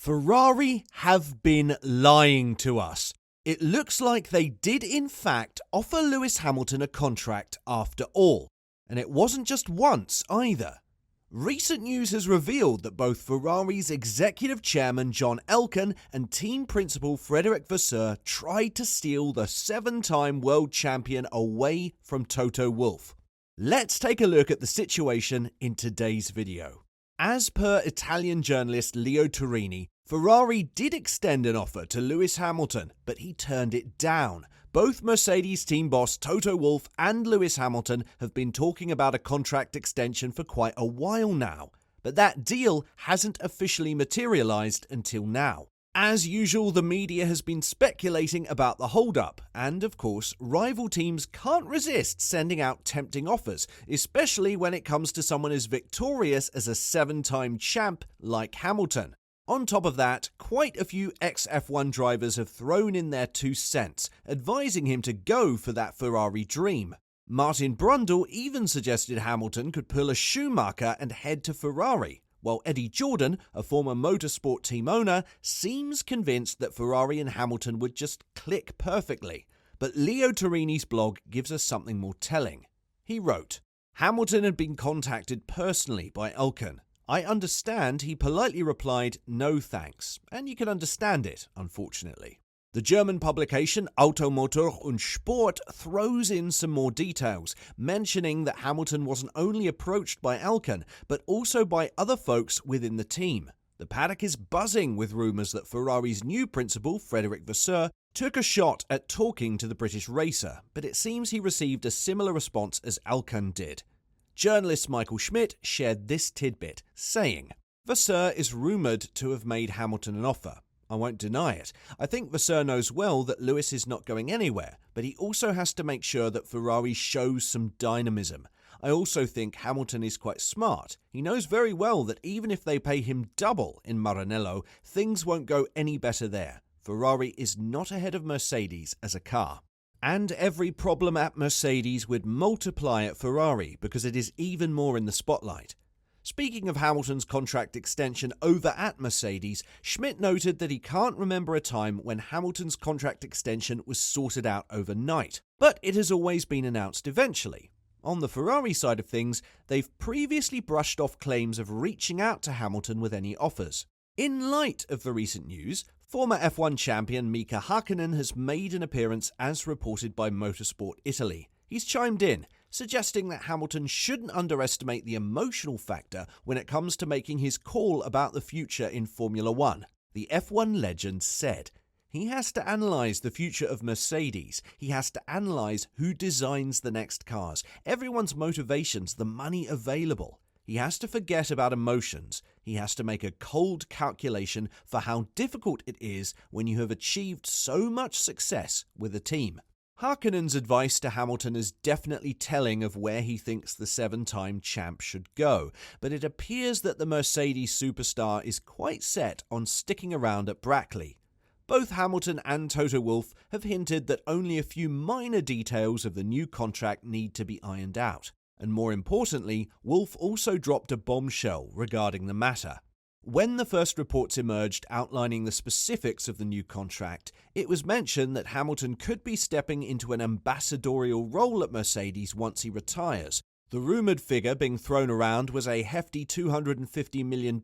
Ferrari have been lying to us. It looks like they did in fact offer Lewis Hamilton a contract after all. And it wasn't just once either. Recent news has revealed that both Ferrari's executive chairman John Elkann and team principal Frederic Vasseur tried to steal the 7-time world champion away from Toto Wolff. Let's take a look at the situation in today's video. As per Italian journalist Leo Turini, Ferrari did extend an offer to Lewis Hamilton, but he turned it down. Both Mercedes team boss Toto Wolff and Lewis Hamilton have been talking about a contract extension for quite a while now, but that deal hasn't officially materialized until now. As usual, the media has been speculating about the hold-up, and of course, rival teams can't resist sending out tempting offers, especially when it comes to someone as victorious as a 7-time champ like Hamilton. On top of that, quite a few ex-F1 drivers have thrown in their 2 cents, advising him to go for that Ferrari dream. Martin Brundle even suggested Hamilton could pull a Schumacher and head to Ferrari, while Eddie Jordan, a former motorsport team owner, seems convinced that Ferrari and Hamilton would just click perfectly. But Leo Turini's blog gives us something more telling. He wrote, "Hamilton had been contacted personally by Elkann. I understand he politely replied, no thanks, and you can understand it, unfortunately." The German publication Automotor und Sport throws in some more details, mentioning that Hamilton wasn't only approached by Elkann, but also by other folks within the team. The paddock is buzzing with rumours that Ferrari's new principal, Frederic Vasseur, took a shot at talking to the British racer, but it seems he received a similar response as Elkann did. Journalist Michael Schmidt shared this tidbit, saying, "Vasseur is rumoured to have made Hamilton an offer. I won't deny it. I think Vasseur knows well that Lewis is not going anywhere, but he also has to make sure that Ferrari shows some dynamism. I also think Hamilton is quite smart. He knows very well that even if they pay him double in Maranello, things won't go any better there. Ferrari is not ahead of Mercedes as a car. And every problem at Mercedes would multiply at Ferrari because it is even more in the spotlight." Speaking of Hamilton's contract extension over at Mercedes, Schmidt noted that he can't remember a time when Hamilton's contract extension was sorted out overnight, but it has always been announced eventually. On the Ferrari side of things, they've previously brushed off claims of reaching out to Hamilton with any offers. In light of the recent news, former F1 champion Mika Hakkinen has made an appearance as reported by Motorsport Italy. He's chimed in, suggesting that Hamilton shouldn't underestimate the emotional factor when it comes to making his call about the future in Formula One. The F1 legend said, "He has to analyse the future of Mercedes. He has to analyse who designs the next cars, everyone's motivations, the money available. He has to forget about emotions. He has to make a cold calculation for how difficult it is when you have achieved so much success with a team." Hakkinen's advice to Hamilton is definitely telling of where he thinks the 7-time champ should go, but it appears that the Mercedes superstar is quite set on sticking around at Brackley. Both Hamilton and Toto Wolff have hinted that only a few minor details of the new contract need to be ironed out. And more importantly, Wolff also dropped a bombshell regarding the matter. When the first reports emerged outlining the specifics of the new contract, it was mentioned that Hamilton could be stepping into an ambassadorial role at Mercedes once he retires. The rumoured figure being thrown around was a hefty $250 million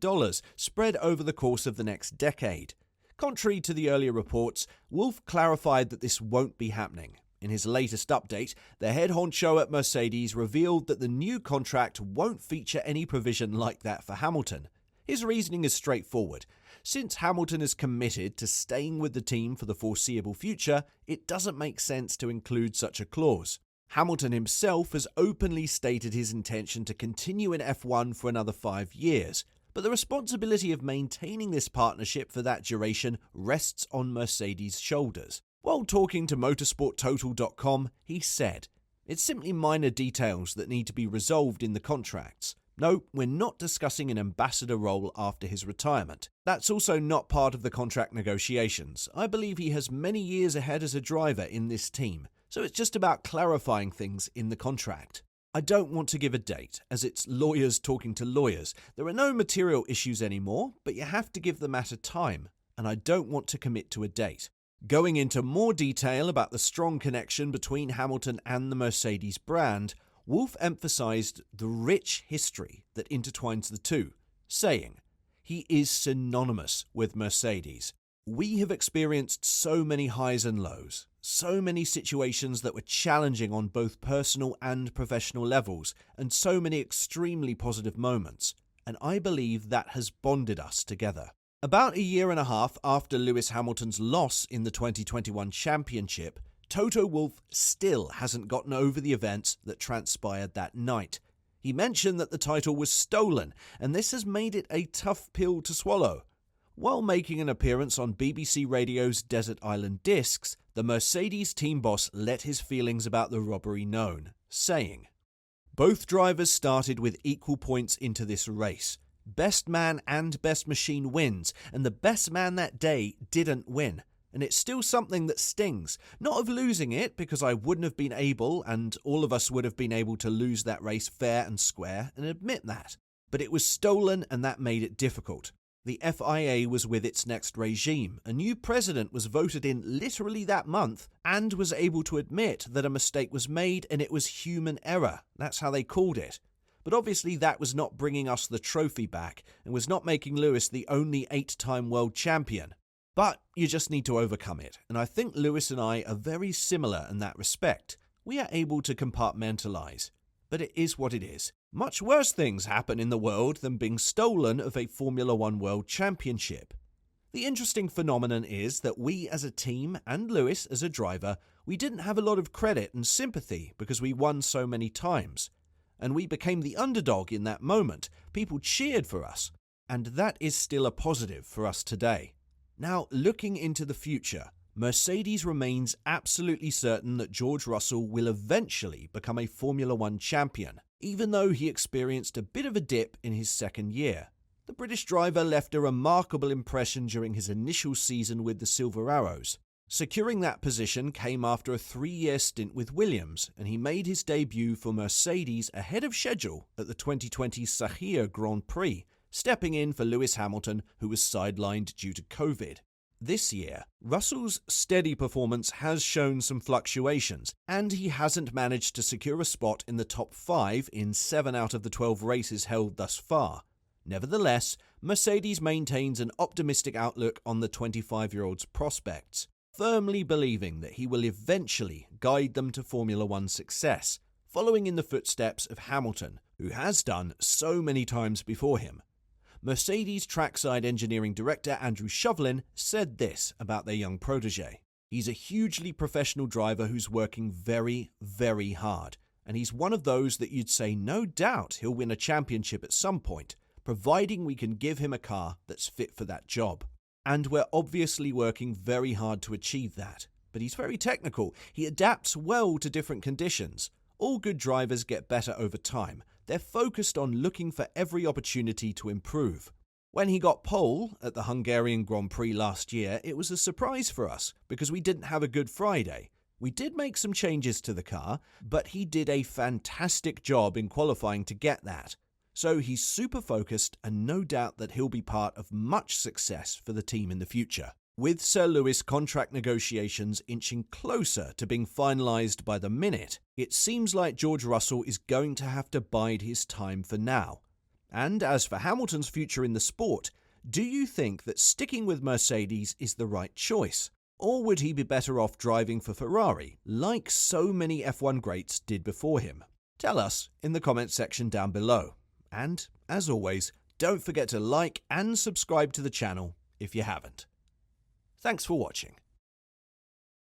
spread over the course of the next decade. Contrary to the earlier reports, Wolff clarified that this won't be happening. In his latest update, the head honcho at Mercedes revealed that the new contract won't feature any provision like that for Hamilton. His reasoning is straightforward. Since Hamilton is committed to staying with the team for the foreseeable future, it doesn't make sense to include such a clause. Hamilton himself has openly stated his intention to continue in F1 for another 5 years, but the responsibility of maintaining this partnership for that duration rests on Mercedes' shoulders. While talking to motorsporttotal.com, he said, "It's simply minor details that need to be resolved in the contracts. No, we're not discussing an ambassador role after his retirement. That's also not part of the contract negotiations. I believe he has many years ahead as a driver in this team, so it's just about clarifying things in the contract." I don't want to give a date, as it's lawyers talking to lawyers. There are no material issues anymore, but you have to give the matter time, and I don't want to commit to a date. Going into more detail about the strong connection between Hamilton and the Mercedes brand, Wolff emphasized the rich history that intertwines the two, saying, "He is synonymous with Mercedes. We have experienced so many highs and lows, so many situations that were challenging on both personal and professional levels, and so many extremely positive moments, and I believe that has bonded us together." About a year and a half after Lewis Hamilton's loss in the 2021 championship, Toto Wolff still hasn't gotten over the events that transpired that night. He mentioned that the title was stolen, and this has made it a tough pill to swallow. While making an appearance on BBC Radio's Desert Island Discs, the Mercedes team boss let his feelings about the robbery known, saying, "Both drivers started with equal points into this race. Best man and best machine wins, and the best man that day didn't win. And it's still something that stings. Not of losing it, because I wouldn't have been able, and all of us would have been able to lose that race fair and square and admit that. But it was stolen, and that made it difficult. The FIA was with its next regime. A new president was voted in literally that month and was able to admit that a mistake was made and it was human error. That's how they called it. But obviously that was not bringing us the trophy back and was not making Lewis the only 8-time world champion. But you just need to overcome it, and I think Lewis and I are very similar in that respect. We are able to compartmentalize. But it is what it is. Much worse things happen in the world than being stolen of a Formula One World Championship. The interesting phenomenon is that we as a team, and Lewis as a driver, we didn't have a lot of credit and sympathy because we won so many times. And we became the underdog in that moment. People cheered for us. And that is still a positive for us today. Now, looking into the future, Mercedes remains absolutely certain that George Russell will eventually become a Formula One champion, even though he experienced a bit of a dip in his second year. The British driver left a remarkable impression during his initial season with the Silver Arrows. Securing that position came after a 3-year stint with Williams, and he made his debut for Mercedes ahead of schedule at the 2020 Sakhir Grand Prix, stepping in for Lewis Hamilton, who was sidelined due to COVID. This year, Russell's steady performance has shown some fluctuations, and he hasn't managed to secure a spot in the top 5 in 7 out of the 12 races held thus far. Nevertheless, Mercedes maintains an optimistic outlook on the 25-year-old's prospects, firmly believing that he will eventually guide them to Formula One success, following in the footsteps of Hamilton, who has done so many times before him. Mercedes trackside engineering director Andrew Shovlin said this about their young protege. "He's a hugely professional driver who's working very, very hard, and he's one of those that you'd say no doubt he'll win a championship at some point, providing we can give him a car that's fit for that job. And we're obviously working very hard to achieve that. But he's very technical. He adapts well to different conditions. All good drivers get better over time. They're focused on looking for every opportunity to improve. When he got pole at the Hungarian Grand Prix last year, it was a surprise for us because we didn't have a good Friday. We did make some changes to the car, but he did a fantastic job in qualifying to get that. So he's super focused and no doubt that he'll be part of much success for the team in the future." With Sir Lewis contract negotiations inching closer to being finalised by the minute, it seems like George Russell is going to have to bide his time for now. And as for Hamilton's future in the sport, do you think that sticking with Mercedes is the right choice? Or would he be better off driving for Ferrari, like so many F1 greats did before him? Tell us in the comments section down below. And, as always, don't forget to like and subscribe to the channel if you haven't. Thanks for watching.